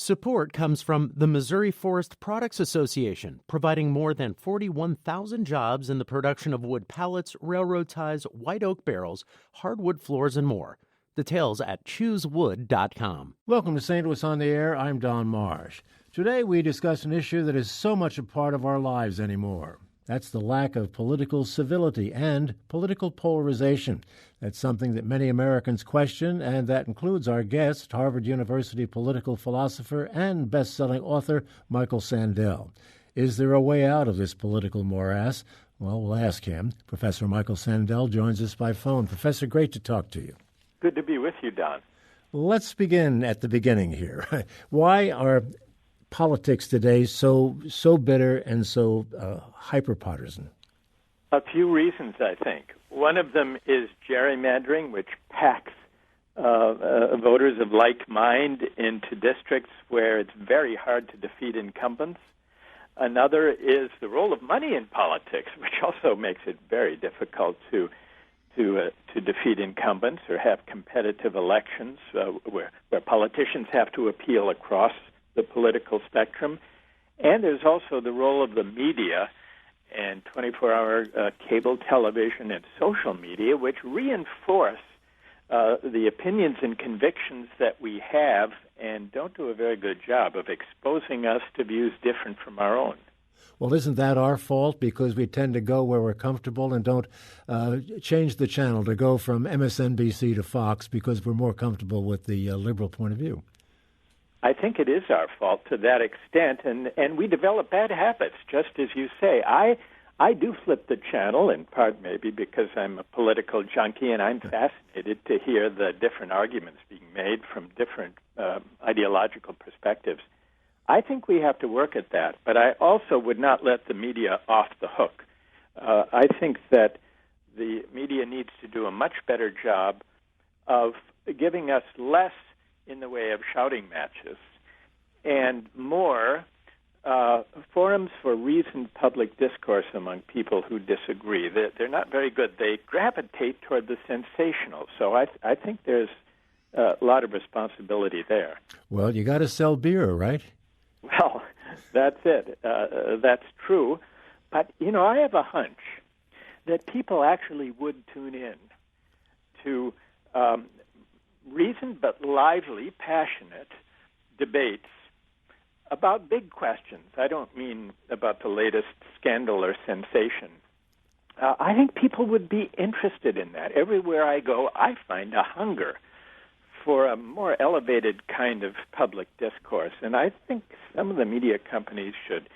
Support comes from the Missouri Forest Products Association, providing more than 41,000 jobs in the production of wood pallets, railroad ties, white oak barrels, hardwood floors, and more. Details at choosewood.com. Welcome to St. Louis on the Air. I'm Don Marsh. Today we discuss an issue that is so much a part of our lives anymore. That's the lack of political civility and political polarization. That's something that many Americans question, and that includes our guest, Harvard University political philosopher and best-selling author Michael Sandel. Is there a way out of this political morass? Well, we'll ask him. Professor Michael Sandel joins us by phone. Professor, great to talk to you. Good to be with you, Don. Let's begin at the beginning here. Why are politics today so bitter and so hyper-partisan? A few reasons, I think. One of them is gerrymandering, which packs voters of like mind into districts where it's very hard to defeat incumbents. Another is the role of money in politics, which also makes it very difficult to defeat incumbents or have competitive elections where politicians have to appeal across the political spectrum. And there's also the role of the media and 24-hour cable television and social media, which reinforce the opinions and convictions that we have and don't do a very good job of exposing us to views different from our own. Well, isn't that our fault because we tend to go where we're comfortable and don't change the channel to go from MSNBC to Fox because we're more comfortable with the liberal point of view? I think it is our fault to that extent, and we develop bad habits, just as you say. I do flip the channel, in part maybe because I'm a political junkie, and I'm fascinated to hear the different arguments being made from different ideological perspectives. I think we have to work at that, but I also would not let the media off the hook. I think that the media needs to do a much better job of giving us less in the way of shouting matches and more forums for reasoned public discourse among people who disagree. They're not very good. They gravitate toward the sensational. So I think there's a lot of responsibility there. Well, you got to sell beer, right? Well, that's it. That's true. But, I have a hunch that people actually would tune in to reasoned but lively, passionate debates about big questions. I don't mean about the latest scandal or sensation. I think people would be interested in that. Everywhere I go, I find a hunger for a more elevated kind of public discourse, and I think some of the media companies should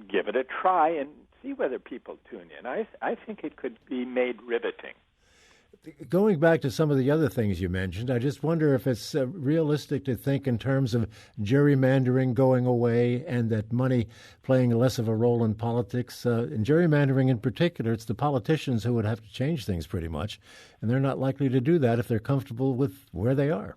give it a try and see whether people tune in. I think it could be made riveting. Going back to some of the other things you mentioned, I just wonder if it's realistic to think in terms of gerrymandering going away and that money playing less of a role in politics. In gerrymandering in particular, it's the politicians who would have to change things pretty much, and they're not likely to do that if they're comfortable with where they are.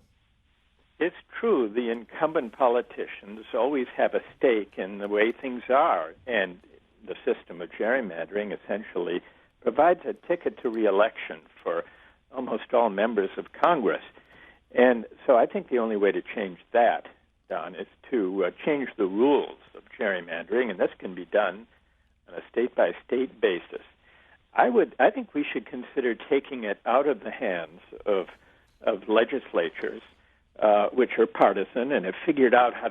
It's true. The incumbent politicians always have a stake in the way things are, and the system of gerrymandering essentially provides a ticket to re-election for almost all members of Congress. And so I think the only way to change that, Don, is to change the rules of gerrymandering, and this can be done on a state-by-state basis. I think we should consider taking it out of the hands of legislatures, which are partisan and have figured out how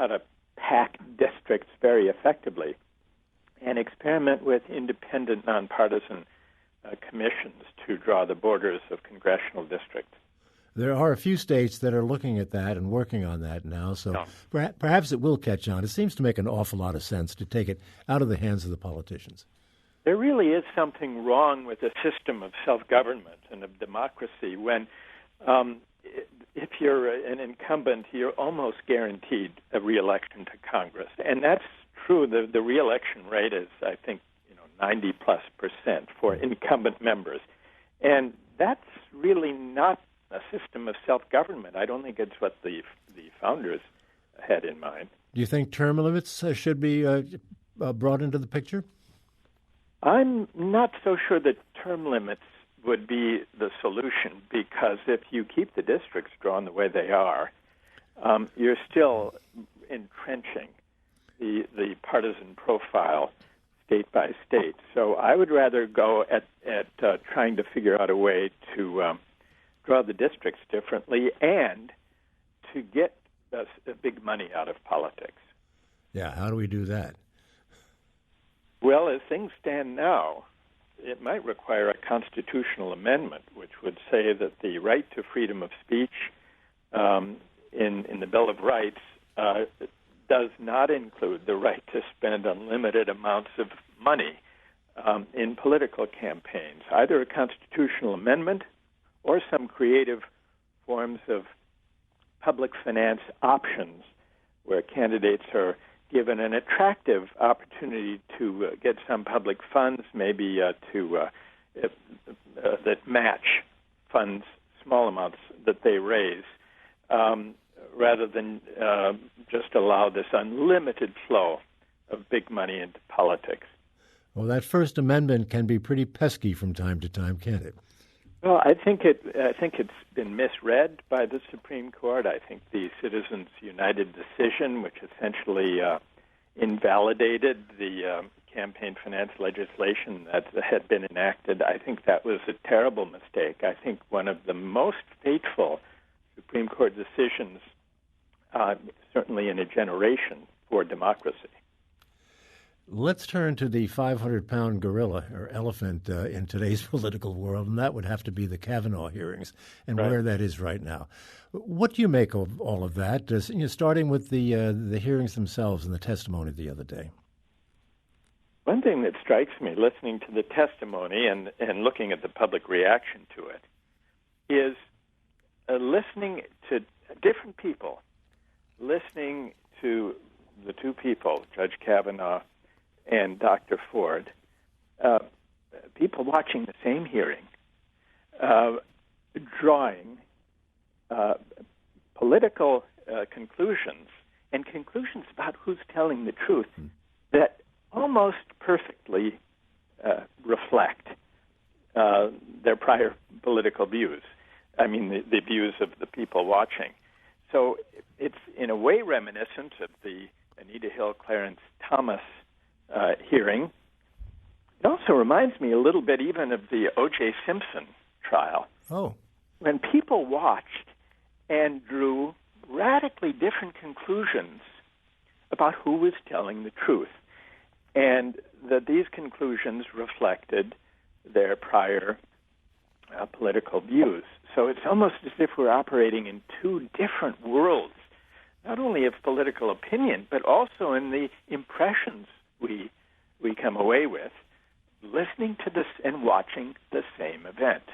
to pack districts very effectively, and experiment with independent, nonpartisan commissions to draw the borders of congressional districts. There are a few states that are looking at that and working on that now, so perhaps it will catch on. It seems to make an awful lot of sense to take it out of the hands of the politicians. There really is something wrong with a system of self-government and of democracy when if you're an incumbent, you're almost guaranteed a re-election to Congress. And that's true. The re-election rate is, I think, 90+% for incumbent members. And that's really not a system of self-government. I don't think it's what the founders had in mind. Do you think term limits should be brought into the picture? I'm not so sure that term limits would be the solution, because if you keep the districts drawn the way they are, you're still entrenching the partisan profile state by state. So I would rather go at trying to figure out a way to draw the districts differently and to get big money out of politics. Yeah, how do we do that? Well, as things stand now, it might require a constitutional amendment, which would say that the right to freedom of speech in the Bill of Rights does not include the right to spend unlimited amounts of money in political campaigns, either a constitutional amendment or some creative forms of public finance options where candidates are given an attractive opportunity to get some public funds, maybe that match funds, small amounts that they raise, rather than just allow this unlimited flow of big money into politics. Well, that First Amendment can be pretty pesky from time to time, can't it? Well, I think it's been misread by the Supreme Court. I think the Citizens United decision, which essentially invalidated the campaign finance legislation that had been enacted, I think that was a terrible mistake. I think one of the most fateful Supreme Court decisions, certainly in a generation, for democracy. Let's turn to the 500-pound gorilla or elephant in today's political world, and that would have to be the Kavanaugh hearings and right. Where that is right now. What do you make of all of that, starting with the hearings themselves and the testimony the other day? One thing that strikes me, listening to the testimony and looking at the public reaction to it, is listening to different people, listening to the two people, Judge Kavanaugh and Dr. Ford, people watching the same hearing, drawing political conclusions and conclusions about who's telling the truth that almost perfectly reflect their prior political views. I mean, the views of the people watching. So it's in a way reminiscent of the Anita Hill, Clarence Thomas hearing. It also reminds me a little bit even of the O.J. Simpson trial. Oh. When people watched and drew radically different conclusions about who was telling the truth, and that these conclusions reflected their prior political views. So it's almost as if we're operating in two different worlds, not only of political opinion, but also in the impressions we come away with, listening to this and watching the same event.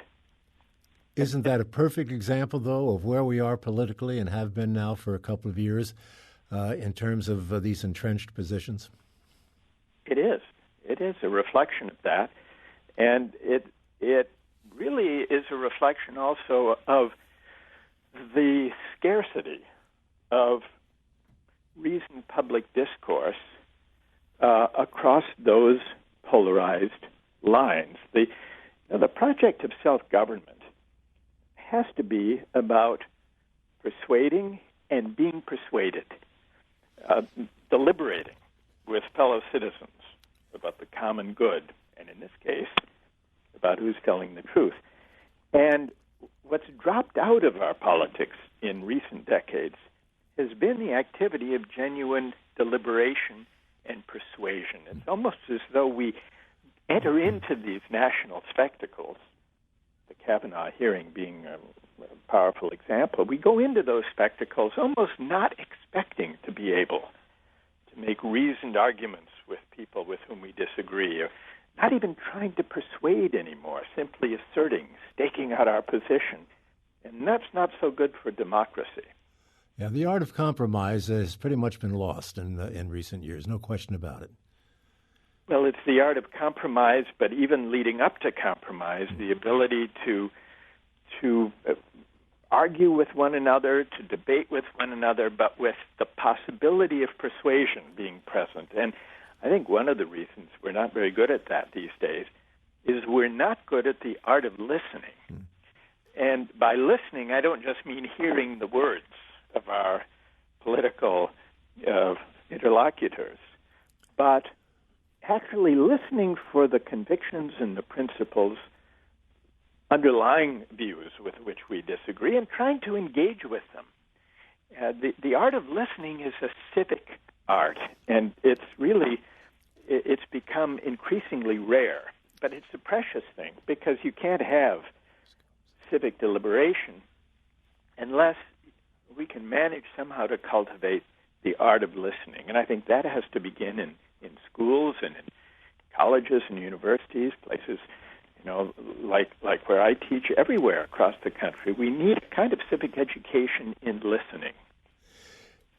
Isn't that a perfect example, though, of where we are politically and have been now for a couple of years in terms of these entrenched positions? It is. It is a reflection of that. And it really is a reflection also of the scarcity of reasoned public discourse across those polarized lines. The project of self-government has to be about persuading and being persuaded, deliberating with fellow citizens about the common good, and in this case, about who's telling the truth. And what's dropped out of our politics in recent decades has been the activity of genuine deliberation and persuasion. It's almost as though we enter into these national spectacles, the Kavanaugh hearing being a powerful example. We go into those spectacles almost not expecting to be able to make reasoned arguments with people with whom we disagree, or not even trying to persuade anymore, simply asserting, staking out our position. And that's not so good for democracy. Yeah, the art of compromise has pretty much been lost in recent years, no question about it. Well, it's the art of compromise, but even leading up to compromise, the ability to argue with one another, to debate with one another, but with the possibility of persuasion being present. And I think one of the reasons we're not very good at that these days is we're not good at the art of listening. And by listening, I don't just mean hearing the words of our political interlocutors, but actually listening for the convictions and the principles underlying views with which we disagree and trying to engage with them. The art of listening is a civic art, and it's become increasingly rare. But it's a precious thing because you can't have civic deliberation unless we can manage somehow to cultivate the art of listening. And I think that has to begin in schools and in colleges and universities, places, like where I teach, everywhere across the country. We need a kind of civic education in listening.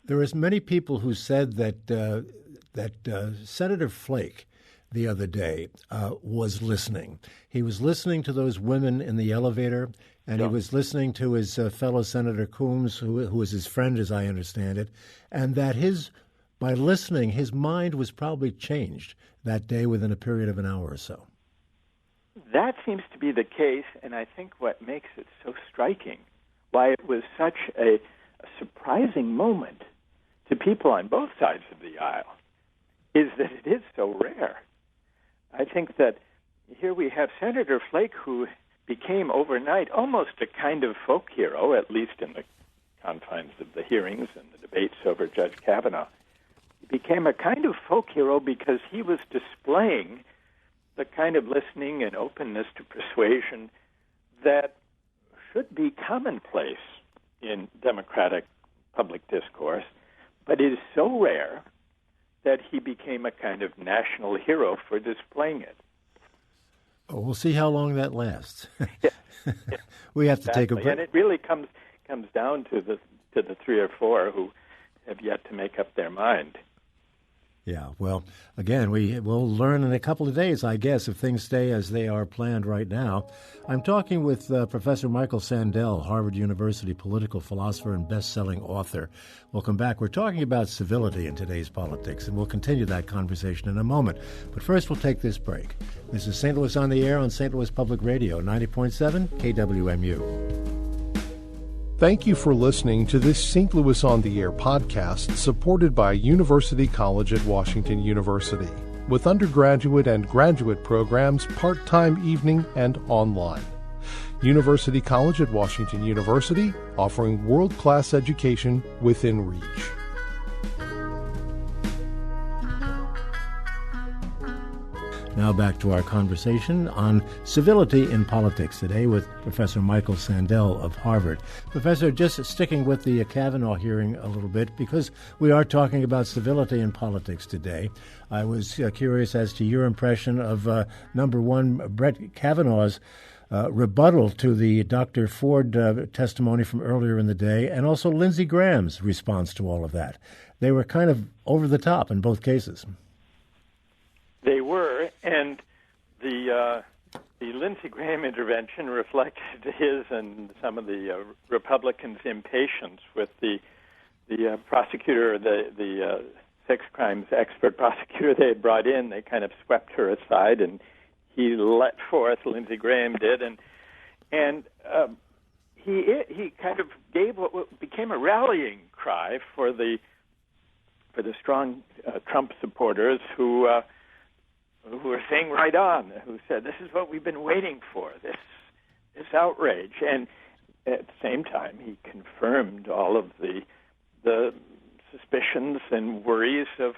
There is many people who said that Senator Flake the other day was listening. He was listening to those women in the elevator, and he was listening to his fellow Senator Coombs, who was his friend, as I understand it, and that by listening, his mind was probably changed that day within a period of an hour or so. That seems to be the case, and I think what makes it so striking, why it was such a surprising moment to people on both sides of the aisle, is that it is so rare. I think that here we have Senator Flake, who became overnight almost a kind of folk hero, at least in the confines of the hearings and the debates over Judge Kavanaugh. He became a kind of folk hero because he was displaying the kind of listening and openness to persuasion that should be commonplace in democratic public discourse, but is so rare that he became a kind of national hero for displaying it. Oh, we'll see how long that lasts. Yeah. We have to take a break. And it really comes down to the three or four who have yet to make up their mind. Yeah, well, again, we'll learn in a couple of days, I guess, if things stay as they are planned right now. I'm talking with Professor Michael Sandel, Harvard University political philosopher and best-selling author. Welcome back. We're talking about civility in today's politics, and we'll continue that conversation in a moment. But first, we'll take this break. This is St. Louis on the Air on St. Louis Public Radio, 90.7 KWMU. Thank you for listening to this St. Louis on the Air podcast supported by University College at Washington University, with undergraduate and graduate programs part-time, evening, and online. University College at Washington University, offering world-class education within reach. Now back to our conversation on civility in politics today with Professor Michael Sandel of Harvard. Professor, just sticking with the Kavanaugh hearing a little bit, because we are talking about civility in politics today, I was curious as to your impression of, number one, Brett Kavanaugh's rebuttal to the Dr. Ford testimony from earlier in the day, and also Lindsey Graham's response to all of that. They were kind of over the top in both cases. They were, and the Lindsey Graham intervention reflected his and some of the Republicans' impatience with the prosecutor, the sex crimes expert prosecutor they had brought in. They kind of swept her aside, and he let forth, Lindsey Graham did, and he kind of gave what became a rallying cry for the strong Trump supporters who were saying right on, who said, this is what we've been waiting for, this outrage. And at the same time, he confirmed all of the suspicions and worries of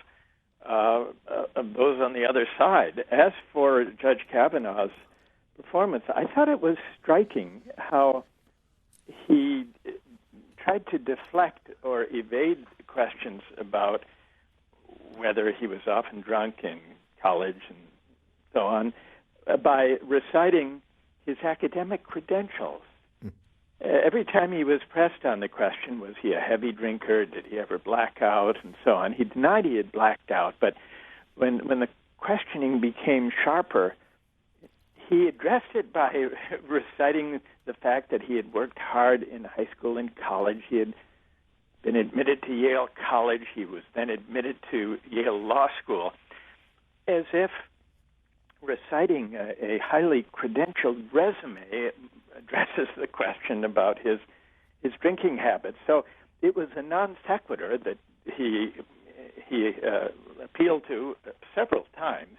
those on the other side. As for Judge Kavanaugh's performance, I thought it was striking how he tried to deflect or evade questions about whether he was often drunk in college and so on, by reciting his academic credentials. Every time he was pressed on the question, was he a heavy drinker, did he ever black out, and so on, he denied he had blacked out, but when the questioning became sharper, he addressed it by reciting the fact that he had worked hard in high school and college. He had been admitted to Yale College. He was then admitted to Yale Law School, as if reciting a highly credentialed resume addresses the question about his drinking habits. So it was a non sequitur that he appealed to several times,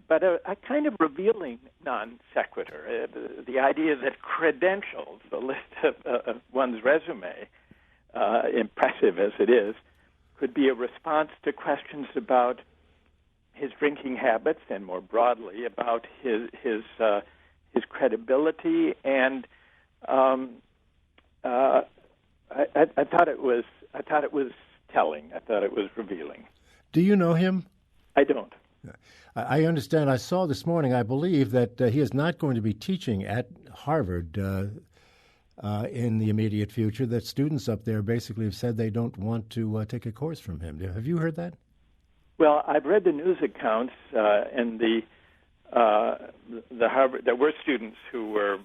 but a kind of revealing non sequitur. The idea that credentials, the list of one's resume, impressive as it is, could be a response to questions about his drinking habits and more broadly about his credibility. And I thought it was telling. I thought it was revealing. Do you know him? I don't. I understand. I saw this morning, I believe, that he is not going to be teaching at Harvard in the immediate future, that students up there basically have said they don't want to take a course from him. Have you heard that? Well, I've read the news accounts, and the Harvard. There were students who were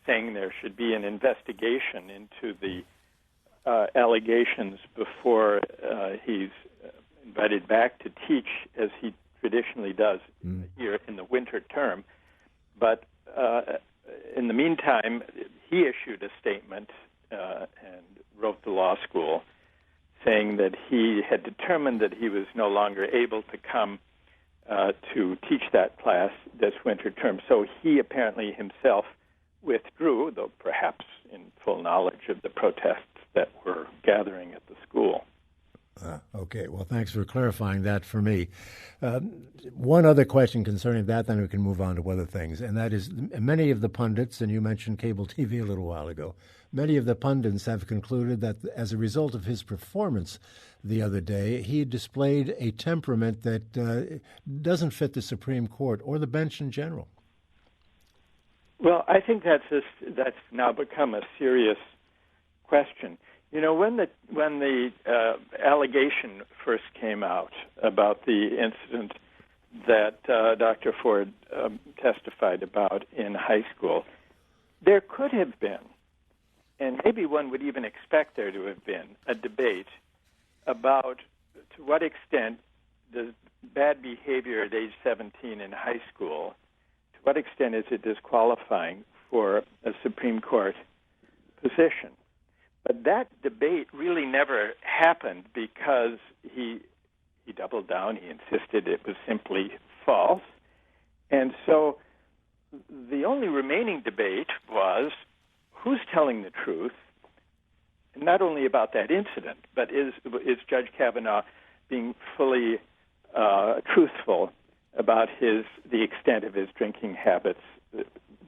saying there should be an investigation into the allegations before he's invited back to teach, as he traditionally does here in the winter term. But in the meantime, he issued a statement and wrote to law school saying that he had determined that he was no longer able to come to teach that class this winter term. So he apparently himself withdrew, though perhaps in full knowledge of the protests that were gathering at the school. Okay, well, thanks for clarifying that for me. One other question concerning that, then we can move on to other things, and that is many of the pundits, and you mentioned cable TV a little while ago, many of the pundits have concluded that as a result of his performance the other day, he displayed a temperament that doesn't fit the Supreme Court or the bench in general. Well, I think that's now become a serious question. You know, when the allegation first came out about the incident that Dr. Ford testified about in high school, there could have been, and maybe one would even expect there to have been, a debate about to what extent does bad behavior at age 17 in high school, to what extent is it disqualifying for a Supreme Court position. But that debate really never happened because he doubled down. He insisted it was simply false. And so the only remaining debate was who's telling the truth, not only about that incident, but is Judge Kavanaugh being fully truthful about the extent of his drinking habits,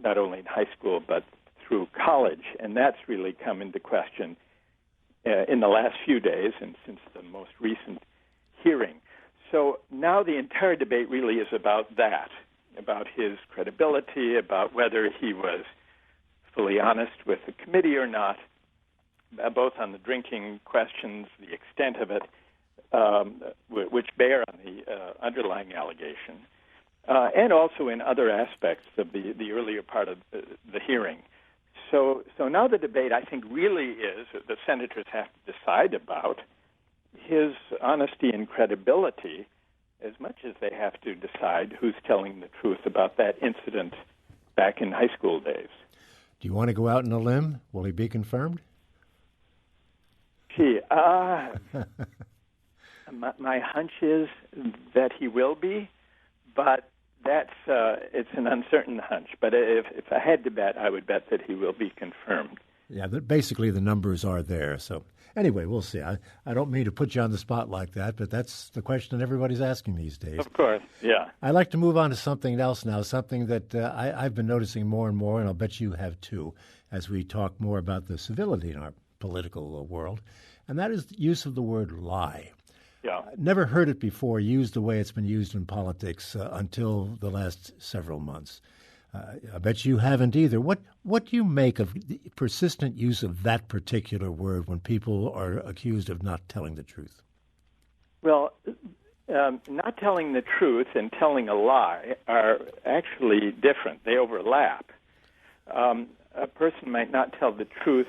not only in high school, but through college, and that's really come into question in the last few days and since the most recent hearing. So now the entire debate really is about that, about his credibility, about whether he was fully honest with the committee or not, both on the drinking questions, the extent of it, which bear on the underlying allegation, and also in other aspects of the earlier part of the hearing. So now the debate, I think, really is the senators have to decide about his honesty and credibility as much as they have to decide who's telling the truth about that incident back in high school days. Do you want to go out on a limb? Will he be confirmed? Gee, my hunch is that he will be, but that's it's an uncertain hunch. But if I had to bet, I would bet that he will be confirmed. Yeah, basically the numbers are there. So anyway, we'll see. I don't mean to put you on the spot like that, but that's the question everybody's asking these days. Of course, yeah. I'd like to move on to something else now, something that I've been noticing more and more, and I'll bet you have too, as we talk more about the civility in our political world, and that is the use of the word lie. Yeah. Never heard it before used the way it's been used in politics until the last several months. I bet you haven't either. What do you make of the persistent use of that particular word when people are accused of not telling the truth? Well, not telling the truth and telling a lie are actually different. They overlap. A person might not tell the truth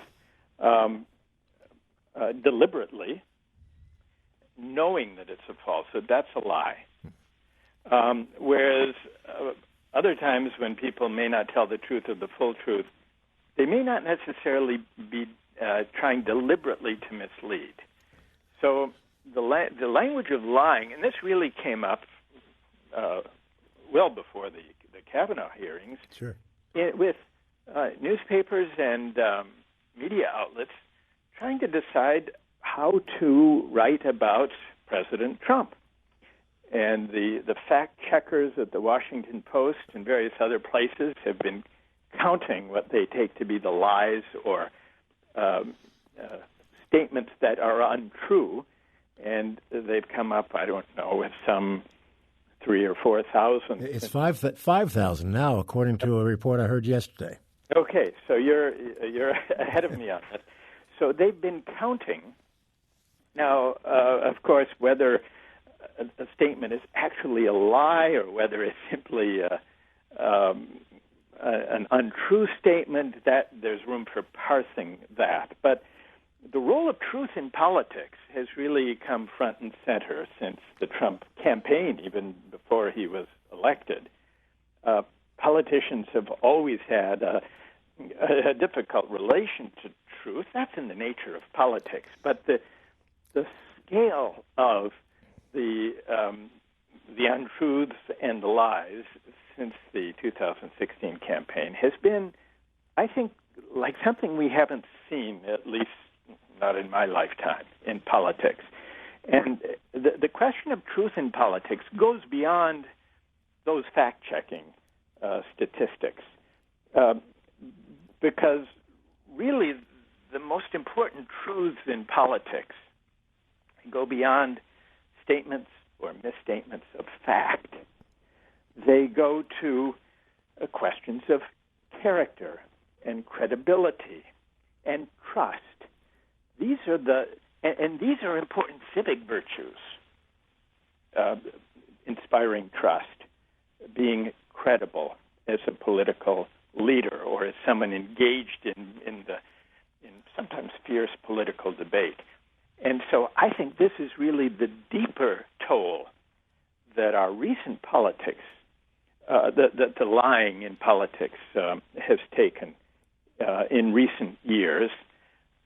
deliberately, knowing that it's a falsehood. That's a lie. Whereas other times when people may not tell the truth or the full truth, they may not necessarily be trying deliberately to mislead. So the language of lying, and this really came up well before the Kavanaugh hearings, sure, with newspapers and media outlets trying to decide how to write about President Trump. And the fact checkers at the Washington Post and various other places have been counting what they take to be the lies or statements that are untrue, and they've come up, I don't know, with some 3,000 or 4,000. It's 5,000 now, according to a report I heard yesterday. Okay, so you're ahead of me on that. So they've been counting. Now, of course, whether a statement is actually a lie or whether it's simply an untrue statement, that there's room for parsing that. But the role of truth in politics has really come front and center since the Trump campaign, even before he was elected. Politicians have always had a difficult relation to truth. That's in the nature of politics. But the scale of the untruths and the lies since the 2016 campaign has been, I think, like something we haven't seen, at least not in my lifetime, in politics. And the question of truth in politics goes beyond those fact-checking statistics, because really the most important truths in politics go beyond statements or misstatements of fact. They go to questions of character and credibility and trust. These are these are important civic virtues. Inspiring trust, being credible as a political leader or as someone engaged in sometimes fierce political debate. And so I think this is really the deeper toll that our recent politics, that the lying in politics has taken in recent years,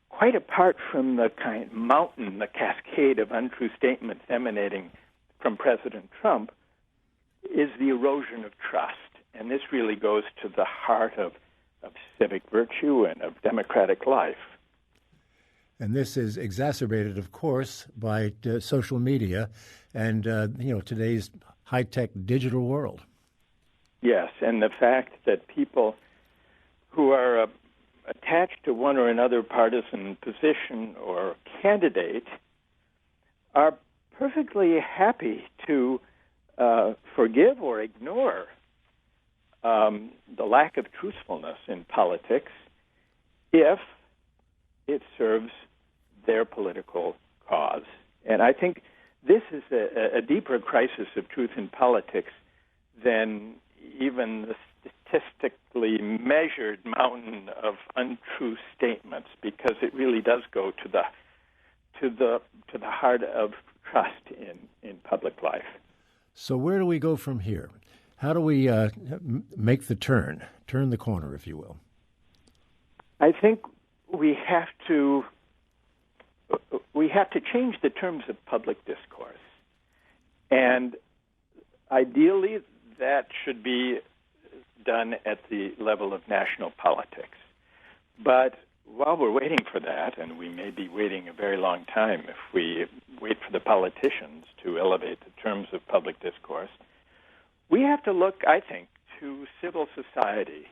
quite apart from the kind of mountain, the cascade of untrue statements emanating from President Trump, is the erosion of trust. And this really goes to the heart of civic virtue and of democratic life. And this is exacerbated, of course, by social media and today's high-tech digital world. Yes, and the fact that people who are attached to one or another partisan position or candidate are perfectly happy to forgive or ignore the lack of truthfulness in politics if it serves their political cause. And I think this is a deeper crisis of truth in politics than even the statistically measured mountain of untrue statements, because it really does go to the heart of trust in public life. So where do we go from here? How do we make the turn the corner, if you will? I think we have to change the terms of public discourse, and ideally that should be done at the level of national politics. But while we're waiting for that, and we may be waiting a very long time if we wait for the politicians to elevate the terms of public discourse, we have to look, I think, to civil society,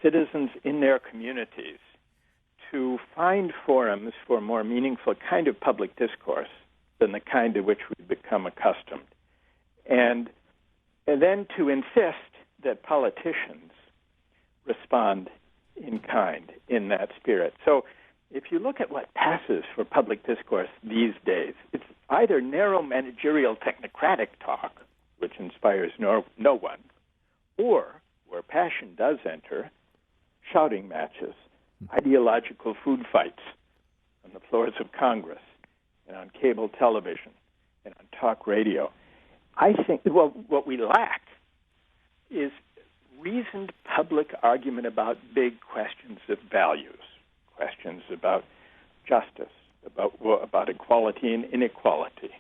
citizens in their communities, to find forums for more meaningful kind of public discourse than the kind to which we've become accustomed. And then to insist that politicians respond in kind, in that spirit. So if you look at what passes for public discourse these days, it's either narrow managerial technocratic talk, which inspires no one, or, where passion does enter, shouting matches, ideological food fights on the floors of Congress and on cable television and on talk radio. I think, well, what we lack is reasoned public argument about big questions of values, questions about justice, about equality and inequality,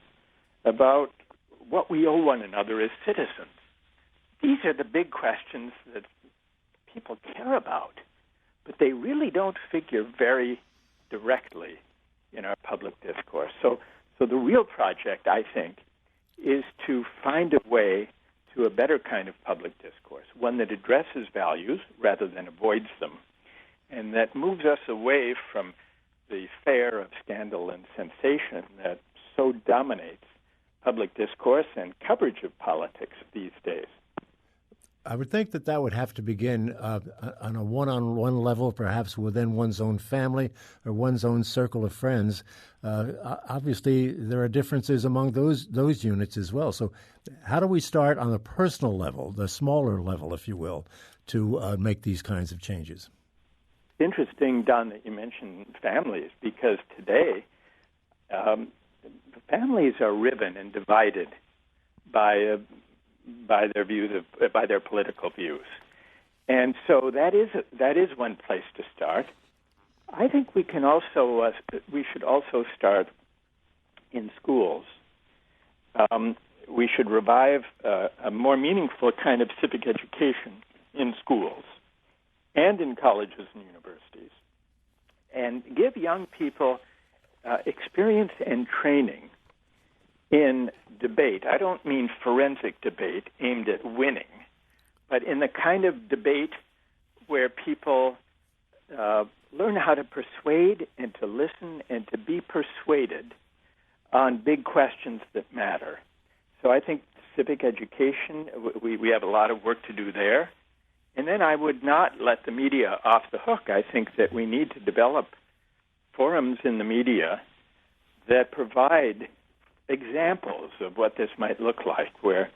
about what we owe one another as citizens. These are the big questions that people care about, but they really don't figure very directly in our public discourse. So the real project, I think, is to find a way to a better kind of public discourse, one that addresses values rather than avoids them, and that moves us away from the fare of scandal and sensation that so dominates public discourse and coverage of politics these days. I would think that would have to begin on a one-on-one level, perhaps within one's own family or one's own circle of friends. Obviously, there are differences among those units as well. So how do we start on the personal level, the smaller level, if you will, to make these kinds of changes? Interesting, Don, that you mentioned families, because today families are riven and divided by their political views, and so that is one place to start. I think we should also start in schools. We should revive a more meaningful kind of civic education in schools and in colleges and universities, and give young people experience and training in debate. I don't mean forensic debate aimed at winning, but in the kind of debate where people learn how to persuade and to listen and to be persuaded on big questions that matter. So I think civic education, we have a lot of work to do there. And then I would not let the media off the hook. I think that we need to develop forums in the media that provide examples of what this might look like, where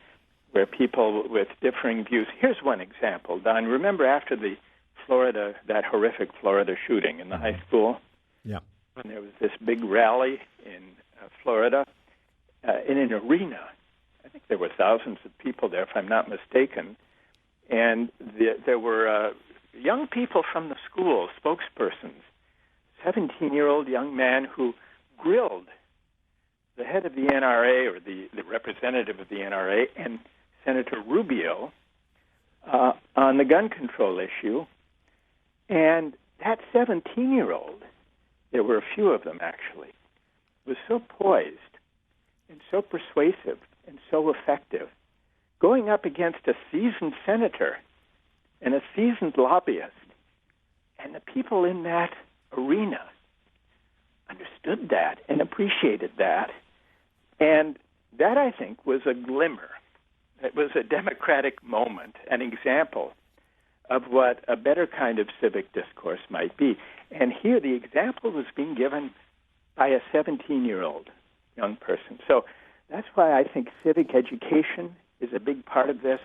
people with differing views. Here's one example, Don. Remember after that horrific Florida shooting in the high school? Yeah. When there was this big rally in Florida in an arena. I think there were thousands of people there, if I'm not mistaken. And there were young people from the school, spokespersons, 17-year-old young man who grilled the head of the NRA or the representative of the NRA and Senator Rubio on the gun control issue. And that 17-year-old, there were a few of them actually, was so poised and so persuasive and so effective, going up against a seasoned senator and a seasoned lobbyist. And the people in that arena understood that and appreciated that. And that, I think, was a glimmer. It was a democratic moment, an example of what a better kind of civic discourse might be. And here the example was being given by a 17-year-old young person. So that's why I think civic education is a big part of this,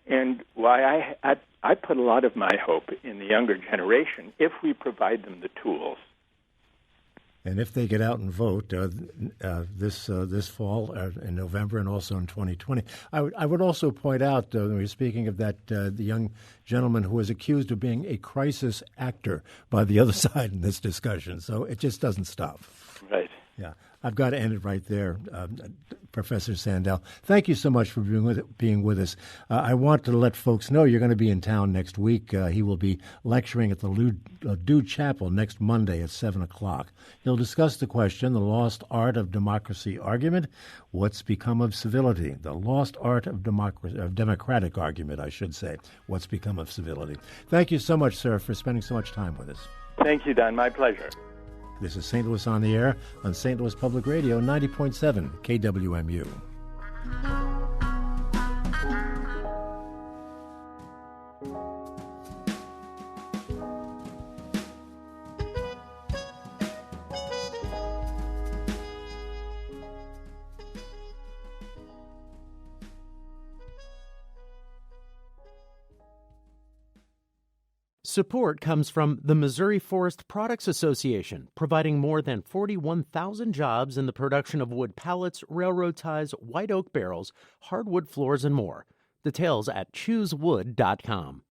and why I put a lot of my hope in the younger generation if we provide them the tools. And if they get out and vote this fall in November and also in 2020. I would also point out, when we're speaking of that, the young gentleman who was accused of being a crisis actor by the other side in this discussion. So it just doesn't stop. Right. Yeah. I've got to end it right there, Professor Sandel. Thank you so much for being with us. I want to let folks know you're going to be in town next week. He will be lecturing at the Dew Chapel next Monday at 7 o'clock. He'll discuss the question, The Lost Art of Democracy Argument, What's Become of Civility? The Lost Art of Democratic Argument, I should say. What's Become of Civility? Thank you so much, sir, for spending so much time with us. Thank you, Don. My pleasure. This is St. Louis on the Air on St. Louis Public Radio, 90.7 KWMU. Support comes from the Missouri Forest Products Association, providing more than 41,000 jobs in the production of wood pallets, railroad ties, white oak barrels, hardwood floors, and more. Details at choosewood.com.